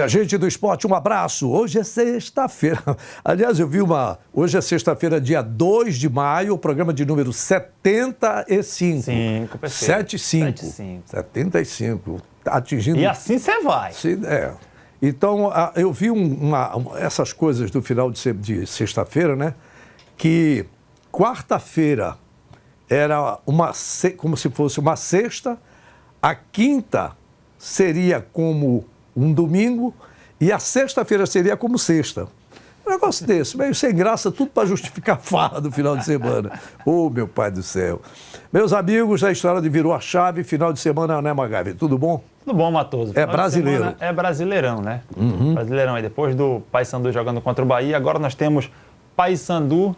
Minha gente do esporte, um abraço. Hoje é sexta-feira. Aliás, eu vi Hoje é sexta-feira, dia 2 de maio, o programa de número 75. 75. Atingindo... E assim você vai. Então, eu vi essas coisas do final de sexta-feira, né? Que quarta-feira era como se fosse uma sexta, a quinta seria como um domingo e a sexta-feira seria como sexta. Um negócio desse, meio sem graça, tudo para justificar a farra do final de semana. Meu pai do céu. Meus amigos, a história de virou a chave, final de semana, né, Magavi? Tudo bom? Tudo bom, Matoso. É brasileiro. É brasileirão, né? Brasileirão. Aí depois do Paysandu jogando contra o Bahia, agora nós temos Paysandu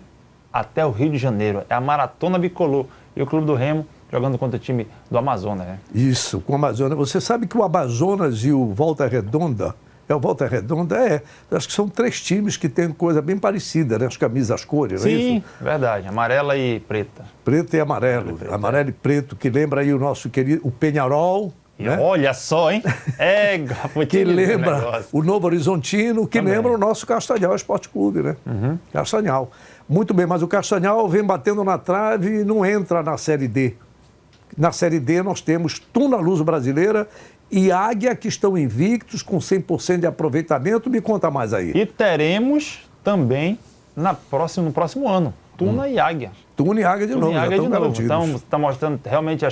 até o Rio de Janeiro. É a Maratona Bicolor. E o Clube do Remo jogando contra o time do Amazonas, né? Isso, com o Amazonas. Você sabe que o Amazonas e o Volta Redonda... O Volta Redonda acho que são 3 times que têm coisa bem parecida, né? As camisas, as cores, não é isso? Sim, verdade. Amarela e preta. Preto e amarelo. Amarelo e preto, que lembra aí o nosso querido, o Penharol. Né? Olha só, hein? Que lembra o Novo Horizontino, que lembra o nosso Castanhal Esporte Clube, né? Castanhal. Muito bem, mas o Castanhal vem batendo na trave e não entra na Série D. Na Série D nós temos Tuna Luso Brasileira e Águia, que estão invictos, com 100% de aproveitamento. Me conta mais aí. E teremos também no próximo ano, Tuna e Águia. Tuna e Águia de novo, já estão garantidos. Então, está mostrando realmente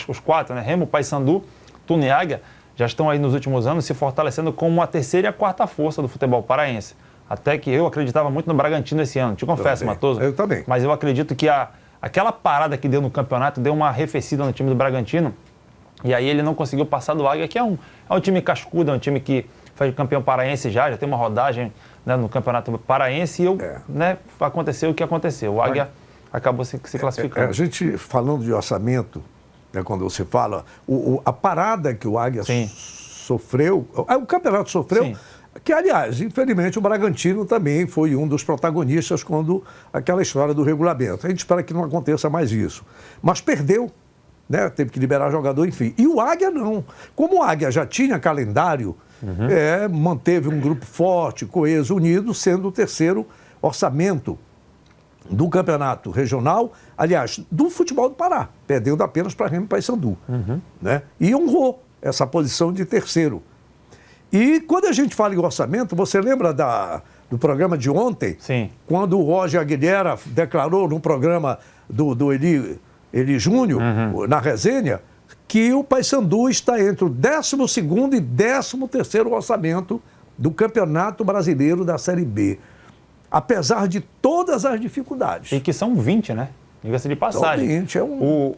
os 4, né? Remo, Paysandu, Tuna e Águia, já estão aí nos últimos anos se fortalecendo como a terceira e a quarta força do futebol paraense. Até que eu acreditava muito no Bragantino esse ano, te confesso, Matoso. Eu também. Mas eu acredito que aquela parada que deu no campeonato deu uma arrefecida no time do Bragantino. E aí ele não conseguiu passar do Águia, que é um time cascudo, é um time que foi campeão paraense já tem uma rodagem, né, no campeonato paraense e aconteceu o que aconteceu. O Águia acabou se classificando. A gente, falando de orçamento, né, quando você fala, a parada que o Águia sofreu, o campeonato sofreu, Sim. Que, aliás, infelizmente, o Bragantino também foi um dos protagonistas quando aquela história do regulamento. A gente espera que não aconteça mais isso. Mas perdeu. Né? Teve que liberar jogador, enfim. E o Águia não. Como o Águia já tinha calendário, manteve um grupo forte, coeso, unido, sendo o terceiro orçamento do campeonato regional, aliás, do futebol do Pará, perdendo apenas para Remo e Paysandu. Né? E honrou essa posição de terceiro. E quando a gente fala em orçamento, você lembra do programa de ontem? Sim. Quando o Roger Aguilera declarou no programa do Eli Júnior, na resenha, que o Paysandu está entre o 12º e 13º orçamento do Campeonato Brasileiro da Série B. Apesar de todas as dificuldades. E que são 20, né? Diga-se de passagem. 20,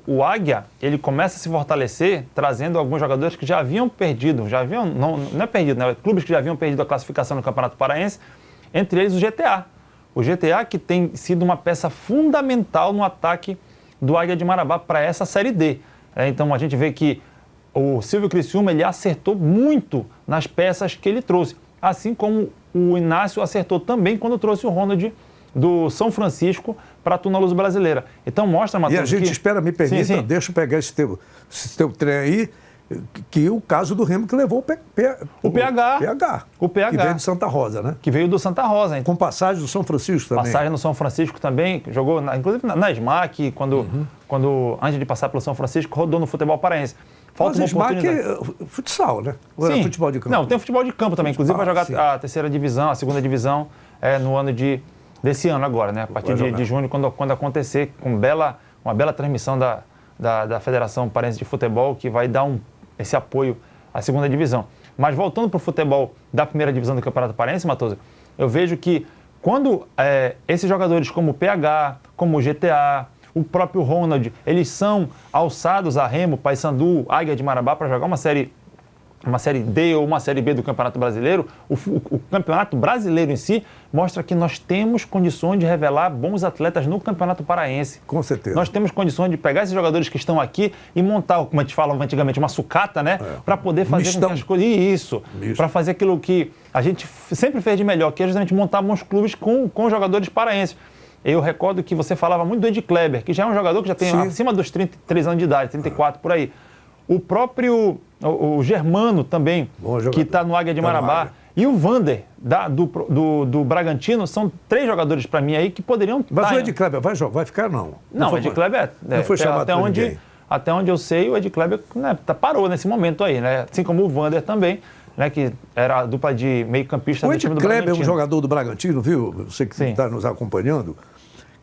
o Águia, ele começa a se fortalecer trazendo alguns jogadores que já haviam perdido, não é perdido, né? Clubes que já haviam perdido a classificação no Campeonato Paraense, entre eles o GTA. O GTA que tem sido uma peça fundamental no ataque do Águia de Marabá para essa Série D. Então a gente vê que o Silvio Criciúma ele acertou muito nas peças que ele trouxe, assim como o Inácio acertou também quando trouxe o Ronald do São Francisco para a Tuna Luso Brasileira. Então mostra, Matheus, e a gente espera, me permita, deixa eu pegar esse teu trem aí, que o caso do Remo que levou o PH. Que veio de Santa Rosa, né? Que veio do Santa Rosa. Então. Com passagem do São Francisco também. Passagem no São Francisco também, jogou, inclusive na SMAC, quando antes de passar pelo São Francisco, rodou no futebol paraense. Falta uma oportunidade. É futsal, né? Ou sim. Futebol de campo? Não, tem futebol de campo também. Inclusive vai jogar a terceira divisão, a segunda divisão, no ano desse ano agora, né? A partir de junho, quando acontecer, com uma bela transmissão da Federação Paraense de Futebol, que vai dar esse apoio à segunda divisão. Mas voltando para o futebol da primeira divisão do Campeonato Paraense, Matoso, eu vejo que quando esses jogadores como o PH, como o GTA, o próprio Ronald, eles são alçados a Remo, Paysandu, Águia de Marabá para jogar uma série D ou uma série B do Campeonato Brasileiro, o Campeonato Brasileiro em si mostra que nós temos condições de revelar bons atletas no Campeonato Paraense. Com certeza. Nós temos condições de pegar esses jogadores que estão aqui e montar, como a gente falava antigamente, uma sucata, né? Para poder fazer com que as coisas... Isso, para fazer aquilo que a gente sempre fez de melhor, que é justamente montar bons clubes com jogadores paraenses. Eu recordo que você falava muito do Ed Kleber, que já é um jogador que já tem acima dos 33 anos de idade, 34 por aí. O próprio o Germano também, que está no Águia de Marabá. E o Vander, do Bragantino, são 3 jogadores para mim aí que poderiam... Mas o Ed Kleber vai ficar, não? Não, o Ed Kleber... Não foi chamado por ninguém. Até onde eu sei, o Ed Kleber parou nesse momento aí, né? Assim como o Vander também, né? Que era a dupla de meio-campista do time do Bragantino. O Ed Kleber é um jogador do Bragantino, viu? Você que está nos acompanhando,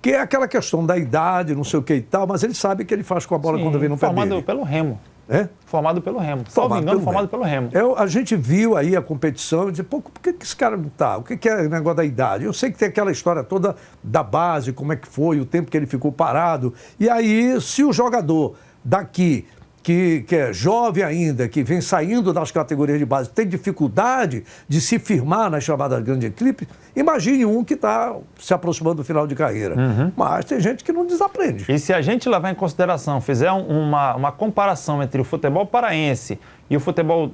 que é aquela questão da idade, não sei o que e tal, mas ele sabe que ele faz com a bola quando vem no pé dele. Formado pelo Remo. É? Formado pelo Remo. Salvo engano, formado pelo Remo. A gente viu aí a competição e disse, pô, por que esse cara não tá? O que é o negócio da idade? Eu sei que tem aquela história toda da base, como é que foi, o tempo que ele ficou parado. E aí, se o jogador daqui, que é jovem ainda, que vem saindo das categorias de base, tem dificuldade de se firmar nas chamadas grandes equipes, imagine um que está se aproximando do final de carreira. Mas tem gente que não desaprende. E se a gente levar em consideração, fizer uma comparação entre o futebol paraense e o futebol,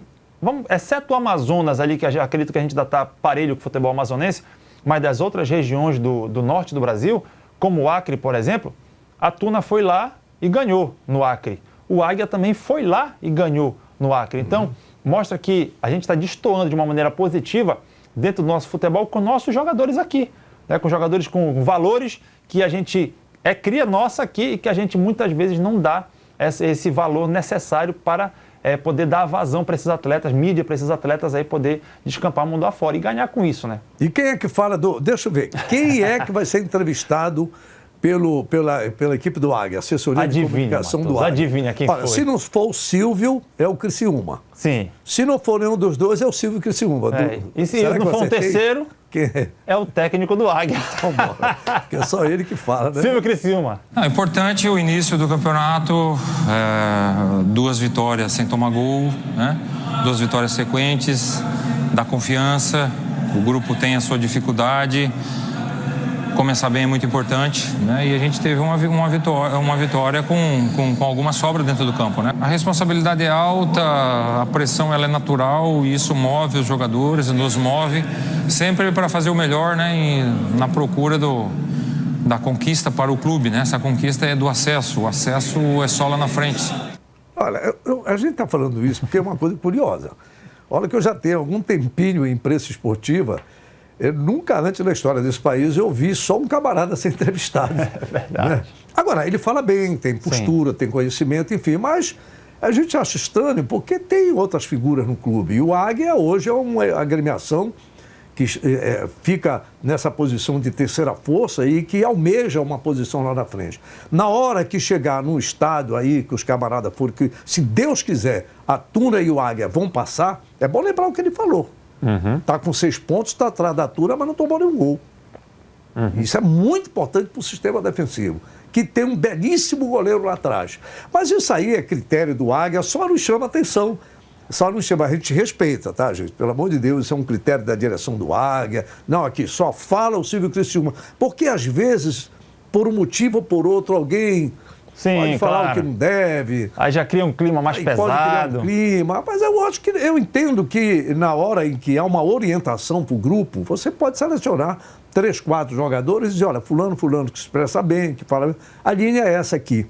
exceto o Amazonas ali, que acredito que a gente ainda está parelho com o futebol amazonense, mas das outras regiões do norte do Brasil, como o Acre, por exemplo, a Tuna foi lá e ganhou no Acre. O Águia também foi lá e ganhou no Acre. Então, mostra que a gente está destoando de uma maneira positiva dentro do nosso futebol com nossos jogadores aqui, né? Com jogadores com valores que a gente cria nossa aqui e que a gente muitas vezes não dá esse valor necessário para poder dar vazão para esses atletas, mídia para esses atletas aí poder descampar o mundo afora e ganhar com isso, né? E quem é que fala deixa eu ver, quem é que vai ser entrevistado pela equipe do Águia, assessoria de comunicação do Águia? Adivinha quem foi. Se não for o Silvio, é o Criciúma. Sim. Se não for nenhum dos dois, é o Silvio Criciúma. E se não for um terceiro, é o técnico do Águia. Então, porque é só ele que fala, né? Silvio Criciúma. É importante o início do campeonato, 2 vitórias sem tomar gol, né? 2 vitórias sequentes, dá confiança, o grupo tem a sua dificuldade. Começar bem é muito importante, né? E a gente teve uma vitória com alguma sobra dentro do campo, né? A responsabilidade é alta, a pressão ela é natural e isso move os jogadores, nos move sempre para fazer o melhor, né? Na procura da conquista para o clube, né? Essa conquista é do acesso, o acesso é só lá na frente. Olha, a gente está falando isso porque é uma coisa curiosa. Olha que eu já tenho algum tempinho em imprensa esportiva. Nunca antes na história desse país eu vi só um camarada ser entrevistado. É verdade. Né? Agora, ele fala bem, tem postura, tem conhecimento, enfim, mas a gente acha estranho porque tem outras figuras no clube. E o Águia hoje é uma agremiação que fica nessa posição de terceira força e que almeja uma posição lá na frente. Na hora que chegar num estado aí, que os camaradas forem, que se Deus quiser, a Tuna e o Águia vão passar, é bom lembrar o que ele falou. Está com 6 pontos, está atrás da Tuna, mas não tomou nenhum gol. Isso é muito importante para o sistema defensivo, que tem um belíssimo goleiro lá atrás. Mas isso aí é critério do Águia, só nos chama atenção. Só nos chama, a gente respeita, tá, gente? Pelo amor de Deus, isso é um critério da direção do Águia. Não, aqui, só fala o Silvio Criciúma. Porque, às vezes, por um motivo ou por outro, alguém... pode falar o que não deve. Aí já cria um clima mais pesado. Pode criar um clima. Mas eu entendo que na hora em que há uma orientação para o grupo, você pode selecionar 3, 4 jogadores e dizer, olha, fulano que se expressa bem, que fala bem. A linha é essa aqui.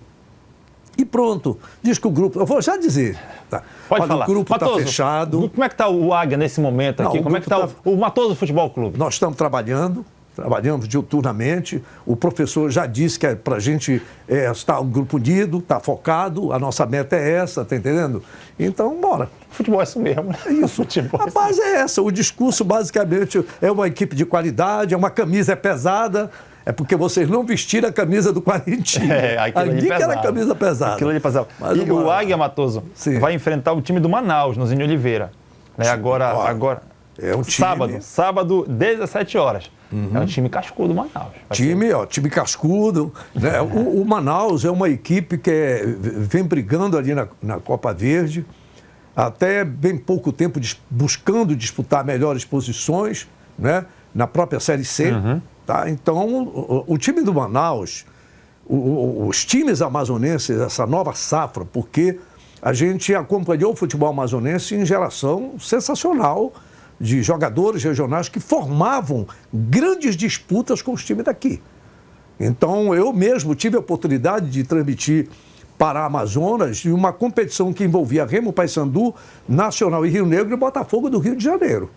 E pronto. Diz que o grupo... Eu vou já dizer. Tá. Pode falar. O grupo está fechado. Como é que está o Águia nesse momento aqui? Como é que está o Matoso Futebol Clube? Nós estamos trabalhamos diuturnamente. O professor já disse que é para a gente estar um grupo unido, está focado, a nossa meta é essa, tá entendendo? Então, bora. Futebol é isso mesmo. É isso. A base é essa. O discurso, basicamente, é uma equipe de qualidade, uma camisa pesada. É porque vocês não vestiram a camisa do Quarentinho. Ali que era a camisa pesada. Aquilo ali pesado. E o Águia, Matoso, vai enfrentar o time do Manaus, no Zinho Oliveira. Agora... É um time... Sábado, 17 horas. É um time cascudo, Manaus. Time cascudo. Né? O Manaus é uma equipe que vem brigando ali na Copa Verde, até bem pouco tempo buscando disputar melhores posições, né? Na própria Série C. Tá? Então, o time do Manaus, os times amazonenses, essa nova safra, porque a gente acompanhou o futebol amazonense em geração sensacional, de jogadores regionais que formavam grandes disputas com os times daqui. Então, eu mesmo tive a oportunidade de transmitir Pará-Amazonas, em uma competição que envolvia Remo, Paysandu, Nacional e Rio Negro e Botafogo do Rio de Janeiro.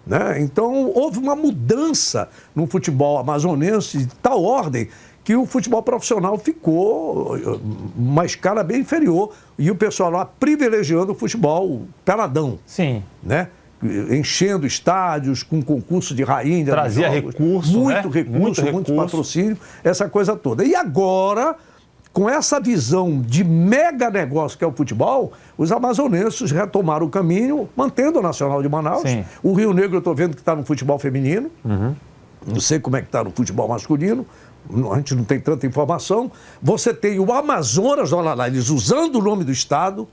Né? Então, houve uma mudança no futebol amazonense de tal ordem que o futebol profissional ficou uma escala bem inferior e o pessoal lá privilegiando o futebol peladão. Sim. Né? Enchendo estádios com concurso de rainha. Trazia recurso, muito recurso, muito patrocínio, essa coisa toda. E agora, com essa visão de mega negócio que é o futebol, os amazonenses retomaram o caminho, mantendo o Nacional de Manaus. Sim. O Rio Negro eu estou vendo que está no futebol feminino. Não sei como é que está no futebol masculino. A gente não tem tanta informação. Você tem o Amazonas, olha lá, eles usando o nome do estado.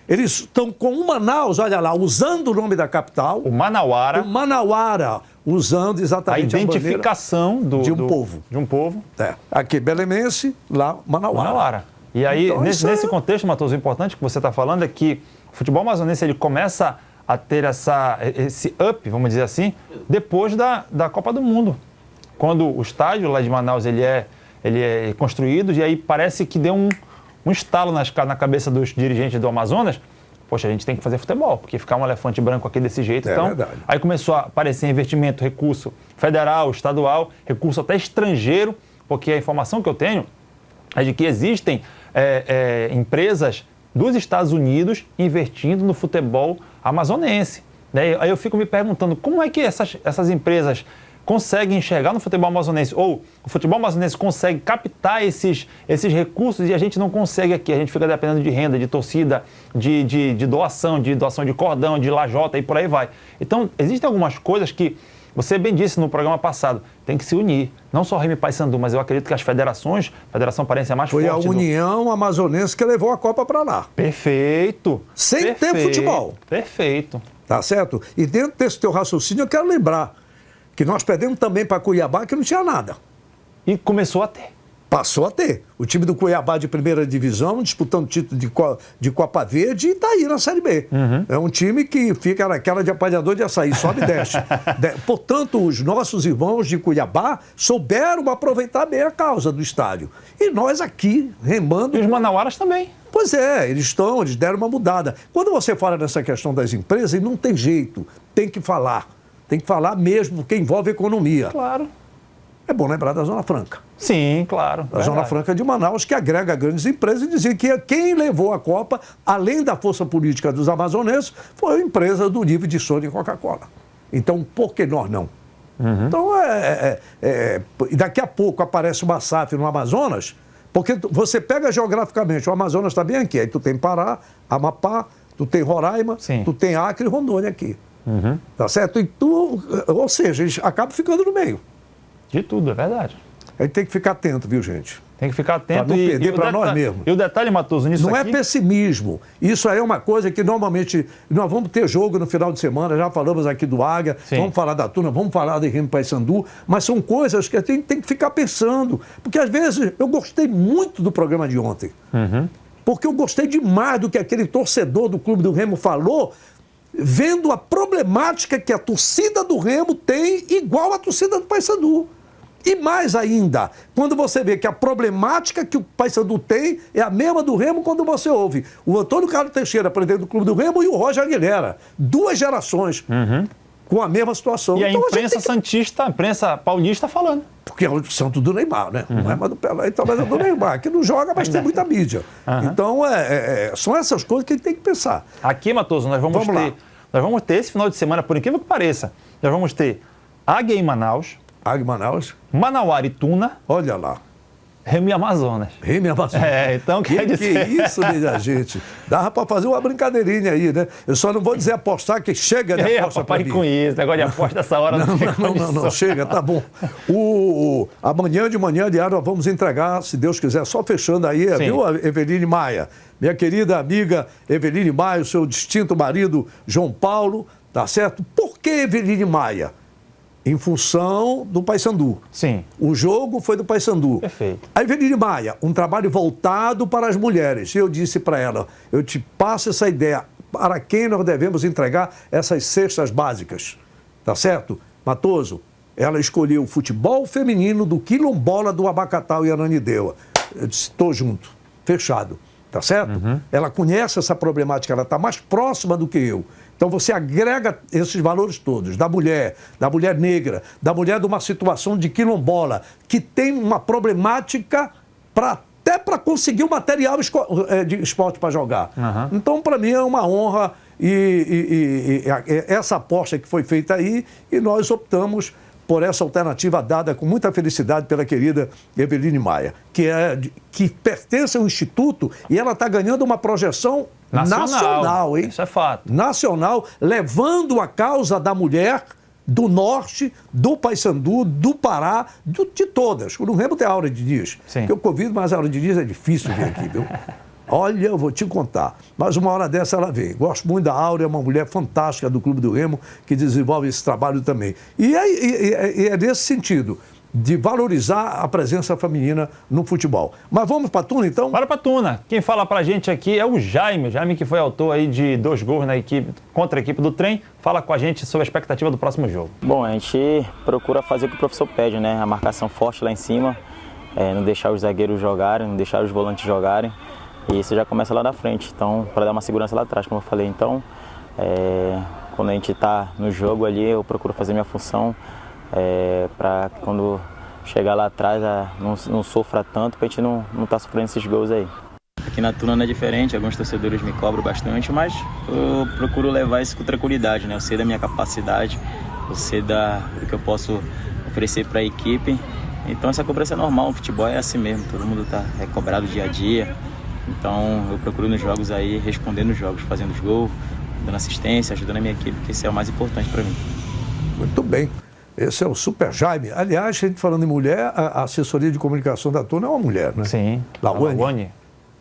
Eles estão com o Manaus, olha lá, usando o nome da capital. O Manauara. O Manauara, usando exatamente a identificação de um povo. De um povo. É. Aqui, Belemense, lá, Manauara. Manauara. E aí, então, nesse contexto, Matoso, o importante que você está falando é que o futebol amazonense ele começa a ter esse up, vamos dizer assim, depois da Copa do Mundo. Quando o estádio lá de Manaus ele é construído, e aí parece que deu um estalo na cabeça dos dirigentes do Amazonas. Poxa, a gente tem que fazer futebol, porque ficar um elefante branco aqui desse jeito. É então, verdade. Aí começou a aparecer investimento, recurso federal, estadual, recurso até estrangeiro, porque a informação que eu tenho é de que existem empresas dos Estados Unidos investindo no futebol amazonense. Né? Aí eu fico me perguntando como é que essas empresas conseguem enxergar no futebol amazonense, ou o futebol amazonense consegue captar esses recursos e a gente não consegue aqui. A gente fica dependendo de renda, de torcida, de doação de cordão, de lajota e por aí vai. Então, existem algumas coisas que, você bem disse no programa passado, tem que se unir. Não só Remo e Paysandu, mas eu acredito que as federações, a Federação Paraense é mais Foi forte. Foi a União Amazonense que levou a Copa para lá. Perfeito. Sem ter futebol. Perfeito. Tá certo? E dentro desse teu raciocínio, eu quero lembrar que nós perdemos também para Cuiabá, que não tinha nada. E começou a ter. Passou a ter. O time do Cuiabá de primeira divisão, disputando título de Copa Verde, e está aí na Série B. É um time que fica naquela de apanhador de açaí, sobe e desce. Portanto, os nossos irmãos de Cuiabá souberam aproveitar bem a causa do estádio. E nós aqui, remando... E os manauaras também. Pois é, eles deram uma mudada. Quando você fala nessa questão das empresas, não tem jeito, tem que falar. Tem que falar mesmo, porque envolve economia. Claro. É bom lembrar da Zona Franca. Sim, claro. A Zona Franca de Manaus, que agrega grandes empresas, e dizia que quem levou a Copa, além da força política dos amazonenses, foi a empresa do nível de Sony e Coca-Cola. Então, por que nós não? Então, e daqui a pouco aparece uma SAF no Amazonas, porque você pega geograficamente, o Amazonas está bem aqui, aí tu tem Pará, Amapá, tu tem Roraima, Sim. tu tem Acre e Rondônia aqui. Tá certo? E ou seja, eles acabam ficando no meio. De tudo, é verdade. A gente tem que ficar atento, viu, gente? Tem que ficar atento para não perder para nós mesmos. E o detalhe, Matoso, nisso não aqui... é pessimismo. Isso aí é uma coisa que normalmente nós vamos ter jogo no final de semana, já falamos aqui do Águia, Sim. Vamos falar da Tuna, vamos falar de Remo Paysandu, mas são coisas que a gente tem que ficar pensando. Porque às vezes eu gostei muito do programa de ontem. Porque eu gostei demais do que aquele torcedor do Clube do Remo falou, vendo a problemática que a torcida do Remo tem igual a torcida do Paysandu. E mais ainda, quando você vê que a problemática que o Paysandu tem é a mesma do Remo, quando você ouve o Antônio Carlos Teixeira, presidente do Clube do Remo, e o Roger Aguilera. 2 gerações com a mesma situação. E a então, imprensa santista, a imprensa paulista falando. Porque é o santo do Neymar, né? Não é mais do Pelé, então, mas é do Neymar, que não joga, mas tem muita mídia. Então, são essas coisas que a gente tem que pensar. Aqui, Matoso, nós vamos ter esse final de semana, por incrível que pareça, nós vamos ter Águia em Manaus, Águia Manaus. Manauara e Tuna. Olha lá. Remo e Amazonas. Remo e Amazonas. Então quer dizer... Que isso, minha gente. Dava para fazer uma brincadeirinha aí, né? Eu só não vou dizer apostar, que chega de aposta para mim. Com isso, negócio de aposta essa hora não, chega, tá bom. Amanhã de manhã, diário, nós vamos entregar, se Deus quiser, só fechando aí, Sim. viu, Eveline Maia? Minha querida amiga Eveline Maia, o seu distinto marido João Paulo, tá certo? Por que Eveline Maia? Em função do Paysandu. Sim. O jogo foi do Paysandu. Perfeito. A Eveline Maia, um trabalho voltado para as mulheres. E eu disse para ela, eu te passo essa ideia, para quem nós devemos entregar essas cestas básicas. Tá certo? Matoso, ela escolheu o futebol feminino do Quilombola do Abacatal e Ananindeua. Eu disse, estou junto, fechado. tá certo? Ela conhece essa problemática, ela está mais próxima do que eu. Então você agrega esses valores todos, da mulher negra, da mulher de uma situação de quilombola, que tem uma problemática até para conseguir o material de esporte para jogar. Então, para mim, é uma honra e essa aposta que foi feita aí, e nós optamos por essa alternativa dada com muita felicidade pela querida Eveline Maia, que pertence ao Instituto e ela está ganhando uma projeção nacional, hein? Isso é fato. Nacional, levando a causa da mulher do Norte, do Paysandu, do Pará, de todas. No Remo tem a Áurea Diniz, que eu convido, mas a Áurea Diniz é difícil vir aqui, viu? Olha, eu vou te contar. Mas uma hora dessa ela vem. Gosto muito da Áurea, é uma mulher fantástica do Clube do Remo, que desenvolve esse trabalho também. E é nesse sentido, de valorizar a presença feminina no futebol. Mas vamos para Tuna, então? Bora para Tuna. Quem fala para a gente aqui é o Jaime. Jaime, que foi autor aí de 2 gols na equipe, contra a equipe do Trem. Fala com a gente sobre a expectativa do próximo jogo. Bom, a gente procura fazer o que o professor pede, né? A marcação forte lá em cima, não deixar os zagueiros jogarem, não deixar os volantes jogarem. E isso já começa lá da frente, então, para dar uma segurança lá atrás, como eu falei. Então, quando a gente está no jogo ali, eu procuro fazer minha função para que quando chegar lá atrás não sofra tanto, para a gente não estar sofrendo esses gols aí. Aqui na Tuna não é diferente, alguns torcedores me cobram bastante, mas eu procuro levar isso com tranquilidade, né? Eu sei da minha capacidade, eu sei do que eu posso oferecer para a equipe. Então essa cobrança é normal, o futebol é assim mesmo, todo mundo é cobrado dia a dia. Então eu procuro nos jogos aí, responder nos jogos, fazendo os gols, dando assistência, ajudando a minha equipe, que esse é o mais importante para mim. Muito bem. Esse é o Super Jaime. Aliás, a gente falando em mulher, a assessoria de comunicação da Tuna é uma mulher, né? Sim. Lawane.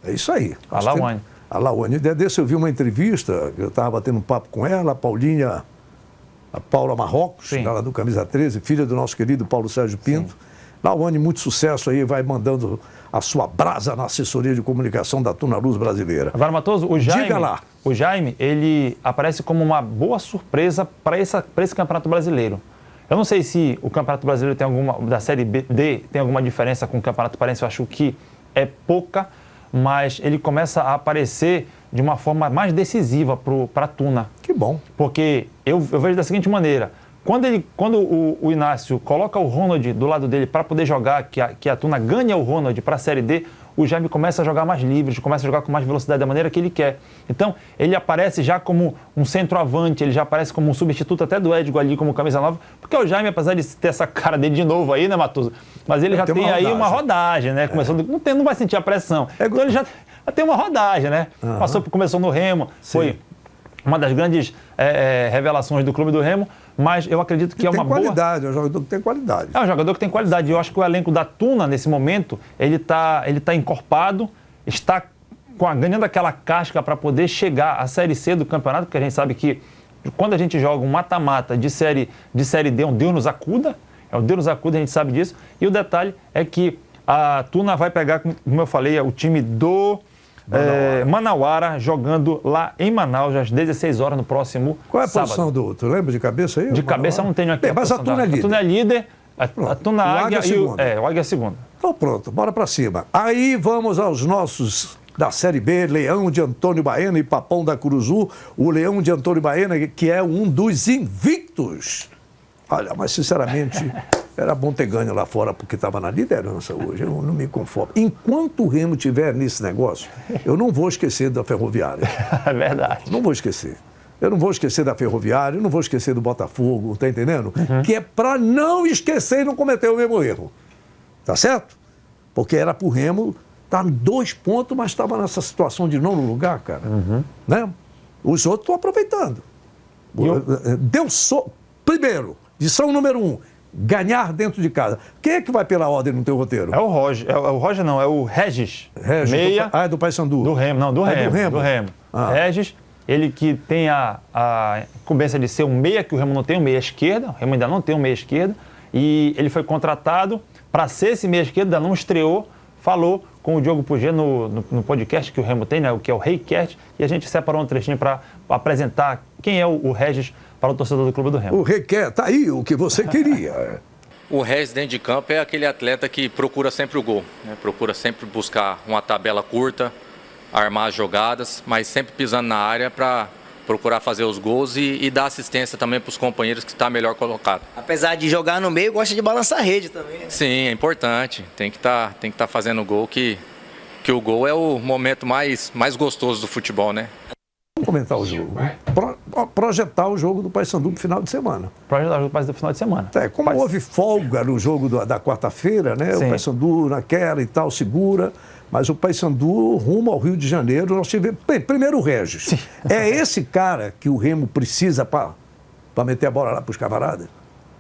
É isso aí. A Lawane. A Lawane. Desse eu vi uma entrevista, eu estava batendo um papo com ela, a Paula Marrocos, lá do Camisa 13, filha do nosso querido Paulo Sérgio Pinto. Lawane, muito sucesso aí, vai mandando a sua brasa na assessoria de comunicação da Tuna Luz Brasileira. Agora, Matoso, Diga lá. O Jaime, ele aparece como uma boa surpresa para esse Campeonato Brasileiro. Eu não sei se o Campeonato Brasileiro da Série D tem alguma diferença com o Campeonato Parense, eu acho que é pouca, mas ele começa a aparecer de uma forma mais decisiva para a Tuna. Que bom. Porque eu vejo da seguinte maneira, quando o Inácio coloca o Ronald do lado dele para poder jogar, que a Tuna ganha o Ronald para a Série D, o Jaime começa a jogar mais livre, começa a jogar com mais velocidade da maneira que ele quer. Então, ele aparece já como um centroavante, ele já aparece como um substituto até do Edgo ali como camisa 9, porque o Jaime, apesar de ter essa cara dele de novo aí, né, Matoso? Mas ele já tem aí uma rodagem, né? Não vai sentir a pressão. Então, ele já tem uma rodagem, né? Começou no Remo, foi uma das grandes revelações do Clube do Remo, mas eu acredito que é uma boa... Tem qualidade, é um jogador que tem qualidade. É um jogador que tem qualidade. Eu acho que o elenco da Tuna, nesse momento, ele tá encorpado, está ganhando aquela casca para poder chegar à Série C do campeonato, porque a gente sabe que quando a gente joga um mata-mata de série D, um Deus nos acuda, é um Deus nos acuda, a gente sabe disso. E o detalhe é que a Tuna vai pegar, como eu falei, o time do... Manauara, jogando lá em Manaus, às 16 horas no próximo sábado. Qual é a posição do... Tu lembra de cabeça aí? De cabeça eu não tenho aqui. Bem, mas a Tuna é líder. A Tuna é líder, a Tuna Águia é segunda. O Águia é segunda. Então pronto, bora pra cima. Aí vamos aos nossos da Série B, Leão de Antônio Baena e Papão da Curuzu. O Leão de Antônio Baena, que é um dos invictos. Olha, mas sinceramente, era bom ter ganho lá fora, porque estava na liderança hoje. Eu não me conformo. Enquanto o Remo estiver nesse negócio, eu não vou esquecer da Ferroviária. É verdade. Não vou esquecer. Eu não vou esquecer da Ferroviária, eu não vou esquecer do Botafogo, tá entendendo? Que é para não esquecer e não cometer o mesmo erro. Tá certo? Porque era pro Remo estar 2 pontos, mas estava nessa situação de nono lugar, cara. Né? Os outros estão aproveitando. Primeiro, lição número 1, ganhar dentro de casa. Quem é que vai pela ordem no teu roteiro? É o Roger. É o Roger não, é o Regis. Meia. É do Paysandu. Do Remo, não, do Remo. Do Remo. Regis, ele que tem a incumbência de ser um meia, que o Remo não tem um meia esquerda, o Remo ainda não tem um meia esquerda, e ele foi contratado para ser esse meia esquerda, ainda não estreou, falou com o Diogo Puget no podcast que o Remo tem, né, que é o Reicast, e a gente separou um trechinho para apresentar quem é o Regis para o torcedor do Clube do Remo. O Requer, tá aí o que você queria. O Regis dentro de campo é aquele atleta que procura sempre o gol, né? Procura sempre buscar uma tabela curta, armar as jogadas, mas sempre pisando na área para procurar fazer os gols e dar assistência também para os companheiros que estão melhor colocados. Apesar de jogar no meio, gosta de balançar a rede também. Né? Sim, é importante. Tem que tá fazendo gol, que o gol é o momento mais gostoso do futebol, né? Vamos comentar o jogo. Projetar o jogo do Paysandu no final de semana. Projetar o jogo do Paysandu no final de semana. Como houve folga no jogo da quarta-feira, né? Sim. O Paysandu naquela e tal, segura. Mas o Paysandu, rumo ao Rio de Janeiro, nós tivemos... Bem, primeiro o Regis. Sim. É esse cara que o Remo precisa para meter a bola lá para os camaradas?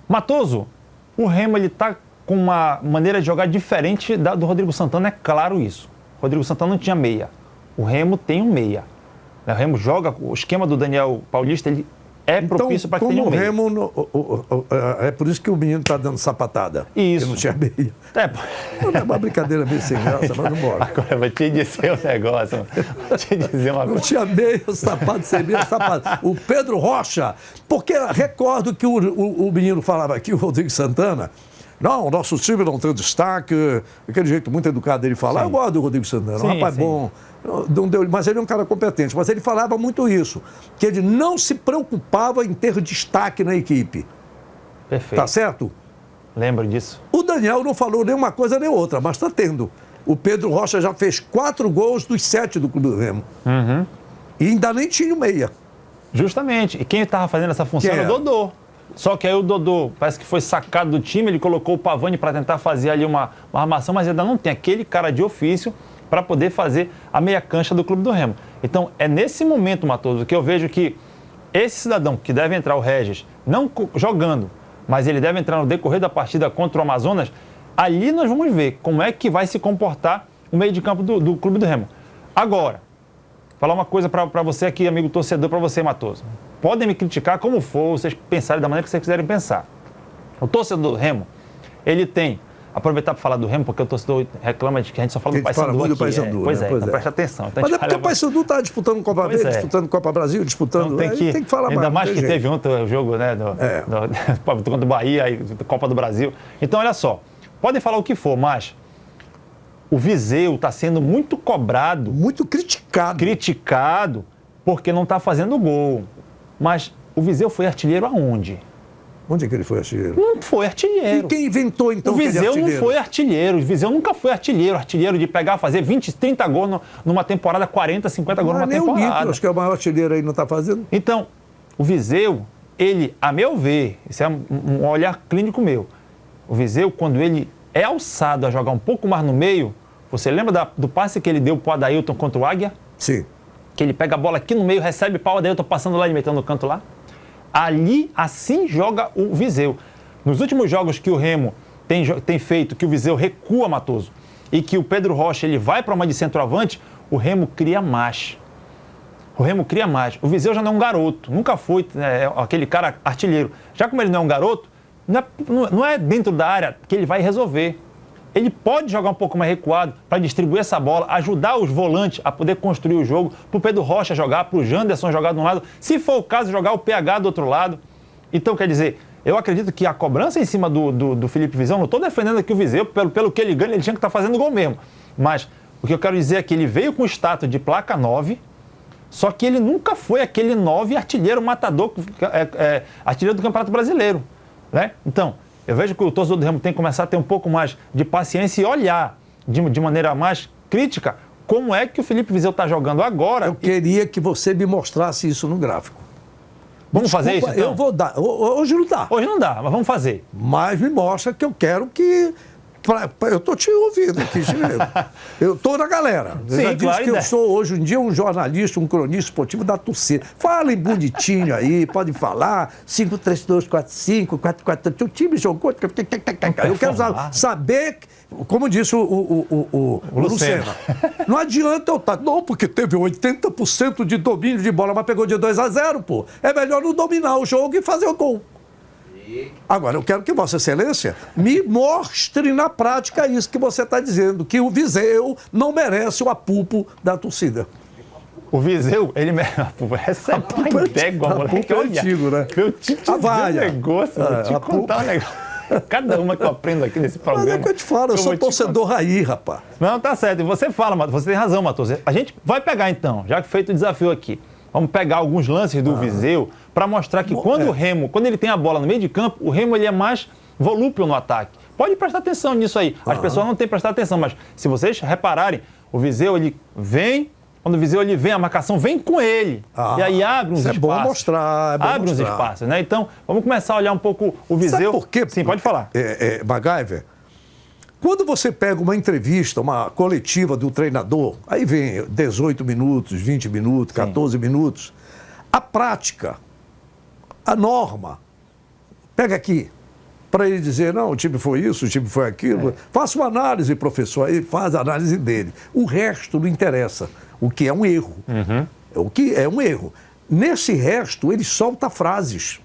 Matoso, o Remo está com uma maneira de jogar diferente do Rodrigo Santana, é claro isso. O Rodrigo Santana não tinha meia. O Remo tem um meia. O Remo joga, o esquema do Daniel Paulista, ele é propício para que tenha um meia. Remo, é por isso que o menino está dando sapatada. Isso. Porque não tinha meia. É uma brincadeira meio sem graça, mas vamos embora. Agora eu vou te dizer um negócio. Vou te dizer uma coisa. Não tinha meia, sapato, sem meia, sapato. O Pedro Rocha, porque recordo que o menino falava aqui, o Rodrigo Santana, não, o nosso time não tem destaque, aquele jeito muito educado dele falar. Sim. Eu gosto do Rodrigo Santana, um rapaz bom, não deu, mas ele é um cara competente. Mas ele falava muito isso, que ele não se preocupava em ter destaque na equipe. Perfeito. Tá certo? Lembro disso. O Daniel não falou nem uma coisa nem outra, mas está tendo. O Pedro Rocha já fez 4 gols dos 7 do Clube do Remo. Uhum. E ainda nem tinha o meia. Justamente. E quem estava fazendo essa função era o Dodô. Só que aí o Dodô parece que foi sacado do time, ele colocou o Pavani para tentar fazer ali uma armação, mas ainda não tem aquele cara de ofício para poder fazer a meia cancha do Clube do Remo. Então, é nesse momento, Matoso, que eu vejo que esse cidadão que deve entrar, o Regis, não jogando, mas ele deve entrar no decorrer da partida contra o Amazonas, ali nós vamos ver como é que vai se comportar o meio de campo do Clube do Remo. Agora, falar uma coisa para você aqui, amigo torcedor, para você, Matoso. Podem me criticar como for, vocês pensarem da maneira que vocês quiserem pensar. O torcedor do Remo, ele tem... Aproveitar para falar do Remo, porque o torcedor reclama de que a gente só fala do Paysandu aqui. Pois é, então presta atenção. Então mas é porque o Paysandu está disputando Copa Verde, disputando Copa Brasil, disputando... Então tem que falar mais. Ainda mais que teve ontem o jogo, né, contra o Bahia, aí, Copa do Brasil. Então, olha só, podem falar o que for, mas o Viseu está sendo muito cobrado. Muito criticado. Criticado porque não está fazendo gol. Mas o Viseu foi artilheiro aonde? Onde é que ele foi artilheiro? Não foi artilheiro. E quem inventou, então, o Viseu não foi artilheiro. O Viseu nunca foi artilheiro de pegar, fazer 20, 30 gols numa temporada, 40, 50 gols numa temporada. Nem o Nicolas, que é o maior artilheiro aí, não está fazendo. Então, o Viseu, ele, a meu ver, isso é um olhar clínico meu, o Viseu, quando ele é alçado a jogar um pouco mais no meio, você lembra do passe que ele deu para o Adailton contra o Águia? Sim. Que ele pega a bola aqui no meio, recebe pau, daí eu tô passando lá e metendo no canto lá. Ali, assim joga o Viseu. Nos últimos jogos que o Remo tem feito, que o Viseu recua, Matoso, e que o Pedro Rocha ele vai para uma de centroavante, o Remo cria mais. O Remo cria mais. O Viseu já não é um garoto, nunca foi aquele cara artilheiro. Já como ele não é um garoto, não é dentro da área que ele vai resolver. Ele pode jogar um pouco mais recuado para distribuir essa bola, ajudar os volantes a poder construir o jogo, para o Pedro Rocha jogar, para o Janderson jogar de um lado, se for o caso, jogar o PH do outro lado. Então, quer dizer, eu acredito que a cobrança em cima do Felipe Viseu, não estou defendendo aqui o Viseu, pelo que ele ganha, ele tinha que estar fazendo gol mesmo. Mas o que eu quero dizer é que ele veio com o status de placa 9, só que ele nunca foi aquele 9 artilheiro matador, artilheiro do Campeonato Brasileiro. Né? Então, eu vejo que o torcedor do Remo tem que começar a ter um pouco mais de paciência e olhar de maneira mais crítica como é que o Felipe Viseu está jogando agora. Eu queria que você me mostrasse isso no gráfico. Vamos fazer isso, então? Eu vou dar. Hoje não dá. Hoje não dá, mas vamos fazer. Mas me mostra que eu quero que... Eu estou te ouvindo aqui, Chileiro. Eu estou na galera. Eu já disse que eu sou hoje em dia um jornalista, um cronista esportivo da torcida. Falem bonitinho aí, pode falar. 5-3-2-4-5, 4-4-3. O time jogou. Eu quero saber, como disse o Lucena. Não adianta eu estar. Não, porque teve 80% de domínio de bola, mas pegou de 2-0, pô. É melhor não dominar o jogo e fazer o gol. Agora, eu quero que Vossa Excelência me mostre na prática isso que você está dizendo, que o Viseu não merece o apulpo da torcida. O Viseu, ele merece. Essa é uma idégua, moleque. É antigo, né? Eu te dizer um negócio, vou te contar um negócio. Cada uma que eu aprendo aqui nesse programa. Mas é que eu te falo, eu sou torcedor raiz, rapaz. Não, tá certo. E você fala, Matoso, você tem razão, Matoso. A gente vai pegar então, já que feito o desafio aqui. Vamos pegar alguns lances do Viseu para mostrar que quando o Remo, quando ele tem a bola no meio de campo, o Remo ele é mais volúpil no ataque. Pode prestar atenção nisso aí. As pessoas não têm prestado atenção, mas se vocês repararem, o Viseu ele vem, quando o Viseu ele vem, a marcação vem com ele. E aí abre uns espaços. É bom mostrar, abre uns espaços, né? Então, vamos começar a olhar um pouco o Viseu. Sabe por quê? Sim, pode falar. MacGyver, quando você pega uma entrevista, uma coletiva do treinador, aí vem 18 minutos, 20 minutos, 14 minutos, a prática, a norma, pega aqui, para ele dizer, não, o time foi isso, o time foi aquilo. Faça uma análise, professor, aí faz a análise dele. O resto não interessa, o que é um erro. O que é um erro. Nesse resto, ele solta frases.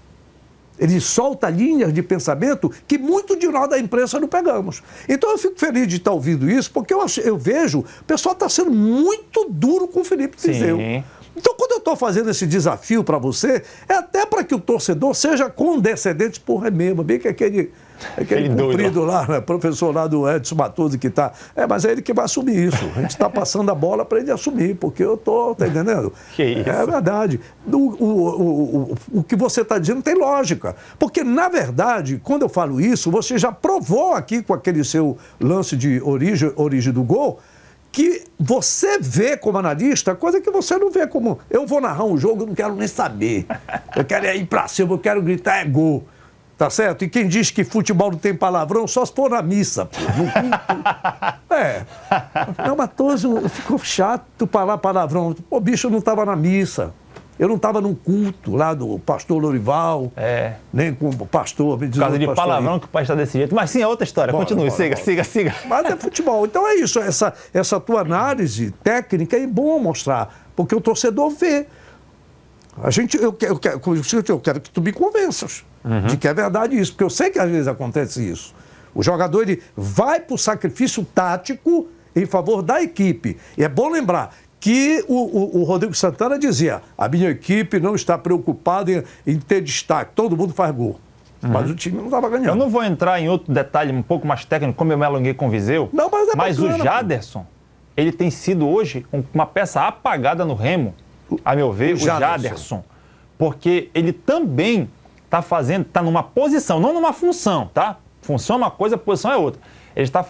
Ele solta linhas de pensamento que muito de nós da imprensa não pegamos. Então eu fico feliz de estar ouvindo isso, porque eu vejo, o pessoal está sendo muito duro com o Felipe Viseu. Então, quando eu estou fazendo esse desafio para você, é até para que o torcedor seja condescendente, porra, é mesmo, bem que aquele comprido lá, né, professor lá do Edson Matoso que está... mas é ele que vai assumir isso. A gente está passando a bola para ele assumir, porque eu estou, tá entendendo? Que isso? É verdade. O que você está dizendo tem lógica. Porque, na verdade, quando eu falo isso, você já provou aqui com aquele seu lance de origem do gol, que você vê como analista, coisa que você não vê como... Eu vou narrar um jogo, eu não quero nem saber. Eu quero ir pra cima, eu quero gritar, é gol. Tá certo? E quem diz que futebol não tem palavrão, só se for na missa, pô. No culto. Não, Matoso, ficou chato falar palavrão. Pô, bicho, eu não estava na missa. Eu não estava num culto lá do pastor Lorival, nem com o pastor... Por causa de palavrão que o pai está desse jeito. Mas sim, é outra história. Continue, siga. Mas é futebol. Então é isso, essa tua análise técnica é bom mostrar, porque o torcedor vê. Eu quero que tu me convenças de que é verdade isso, porque eu sei que às vezes acontece isso. O jogador ele vai para o sacrifício tático em favor da equipe. E é bom lembrar que o Rodrigo Santana dizia, a minha equipe não está preocupada em ter destaque, todo mundo faz gol. Mas o time não estava ganhando. Eu não vou entrar em outro detalhe um pouco mais técnico, como eu me alonguei com o Viseu, não, mas bacana, o Jaderson, ele tem sido hoje uma peça apagada no Remo, a meu ver, o Jaderson. Porque ele também está numa posição, não numa função, tá? Função é uma coisa, posição é outra. Ele está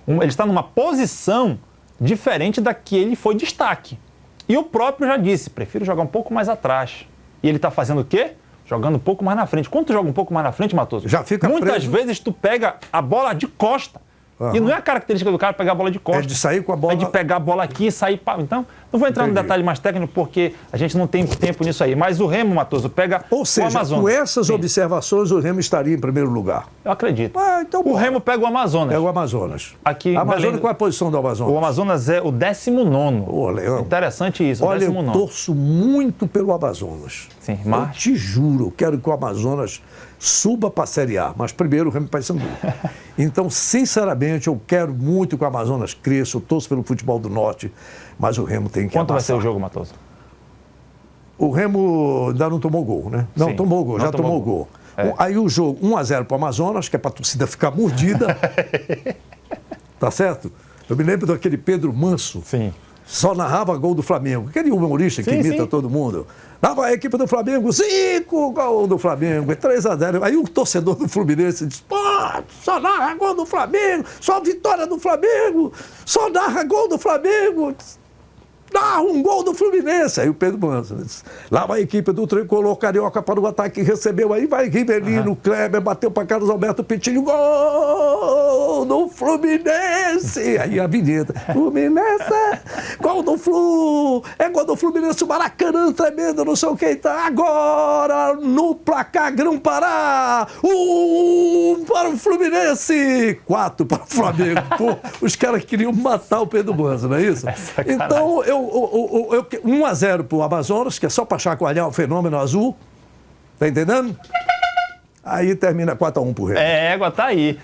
ele está numa posição diferente da que ele foi destaque. E o próprio já disse, prefiro jogar um pouco mais atrás. E ele está fazendo o quê? Jogando um pouco mais na frente. Quando tu joga um pouco mais na frente, Matoso, já fica muitas vezes tu pega a bola de costa. E não é a característica do cara pegar a bola de costas. É de sair com a bola... É de pegar a bola aqui e sair... Então, não vou entrar no detalhe mais técnico porque a gente não tem tempo nisso aí. Mas o Remo, Matoso, pega Ou seja, o Amazonas. Com essas observações, o Remo estaria em primeiro lugar. Eu acredito. Então, o Remo pega o Amazonas. Pega o Amazonas. Aqui, Amazonas, qual é a posição do Amazonas? O Amazonas é o 19º. Ô, Leão. Interessante isso, Olha, o 19º. eu torço muito pelo Amazonas. Sim, mas... Eu te juro, eu quero que o Amazonas suba para a Série A, mas primeiro o Remo Paysandu. Então, sinceramente, eu quero muito que o Amazonas cresça, eu torço pelo futebol do Norte, mas o Remo tem que Quanto amassar. vai ser o jogo, Matoso? O Remo ainda não tomou gol, né? Não, Sim, tomou gol, não já tomou gol. Aí o jogo 1-0 para o Amazonas, que é para a torcida ficar mordida. Tá certo? Eu me lembro daquele Pedro Manso. Sim. Só narrava gol do Flamengo. Aquele humorista que imita todo mundo. Dava a equipe do Flamengo, 5 gols do Flamengo, 3-0. Aí o torcedor do Fluminense diz, pô, só narra gol do Flamengo, só vitória do Flamengo, só narra gol do Flamengo. Narra um gol do Fluminense. Aí o Pedro Manso diz, lá vai a equipe do Tricolor Carioca para o ataque, recebeu aí, vai Rivelino, Kleber, bateu para Carlos Alberto Pitinho, gol do Fluminense. Aí a vinheta, Fluminense, gol do Flu, é gol do Fluminense, o Maracanã tremendo, não sei o que, tá agora no placar Grão-Pará, 1 para o Fluminense, 4 para o Flamengo. Pô, os caras queriam matar o Pedro Manso, não é isso? Então, 1-0 para o Amazonas, que é só para chacoalhar o fenômeno azul, tá entendendo? Aí termina 4-1 pro Remo. Égua, tá aí.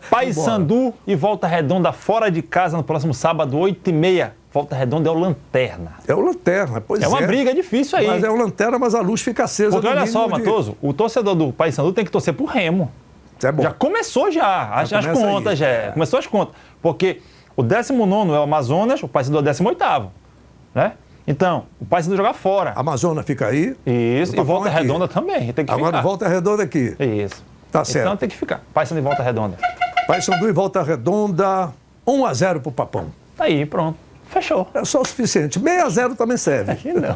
Paysandu e Volta Redonda fora de casa no próximo sábado, 8h30. Volta Redonda é o Lanterna. É o Lanterna, pois é. É uma briga difícil aí. Mas é o Lanterna, mas a luz fica acesa. Porque olha só, Matoso, o torcedor do Paysandu tem que torcer pro Remo. Isso é bom. Já começou as começa contas, aí. já. Começou as contas. Porque o 19º é o Amazonas, o Paysandu é o 18º, né? Então, o Paysandu joga fora. Amazonas fica aí. Isso, e Papão Volta aqui. Redonda também, tem que Agora ficar. Volta Redonda aqui. Isso. Tá certo. Então tem que ficar. Paysandu e Volta Redonda. Paysandu e Volta Redonda, 1-0 pro Papão. Tá aí, pronto. Fechou. É só o suficiente. 6-0 também serve. Aqui não.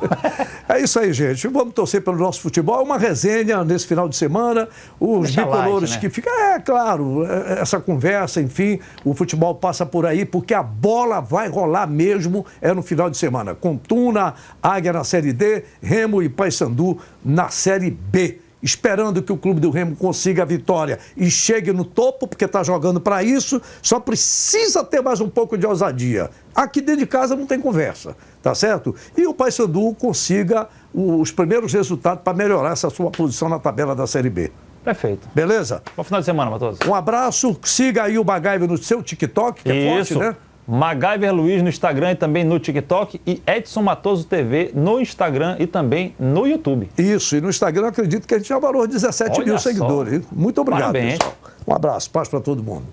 É isso aí, gente. Vamos torcer pelo nosso futebol. Uma resenha nesse final de semana. Os Deixa bicolores light, né? que ficam. É, claro, essa conversa, enfim, o futebol passa por aí, porque a bola vai rolar mesmo no final de semana. Com Tuna, Águia na Série D, Remo e Paysandu na Série B. Esperando que o Clube do Remo consiga a vitória e chegue no topo, porque está jogando para isso, só precisa ter mais um pouco de ousadia. Aqui dentro de casa não tem conversa, tá certo? E o Paysandu consiga os primeiros resultados para melhorar essa sua posição na tabela da Série B. Perfeito. Beleza? Bom final de semana, Matoso. Um abraço, siga aí o MacGyver no seu TikTok, que é forte, né? MacGyver Luiz no Instagram e também no TikTok e Edson Matoso TV no Instagram e também no YouTube. Isso, e no Instagram eu acredito que a gente já valor 17 Olha mil só. seguidores. Muito obrigado, Parabéns. pessoal. Um abraço, paz para todo mundo.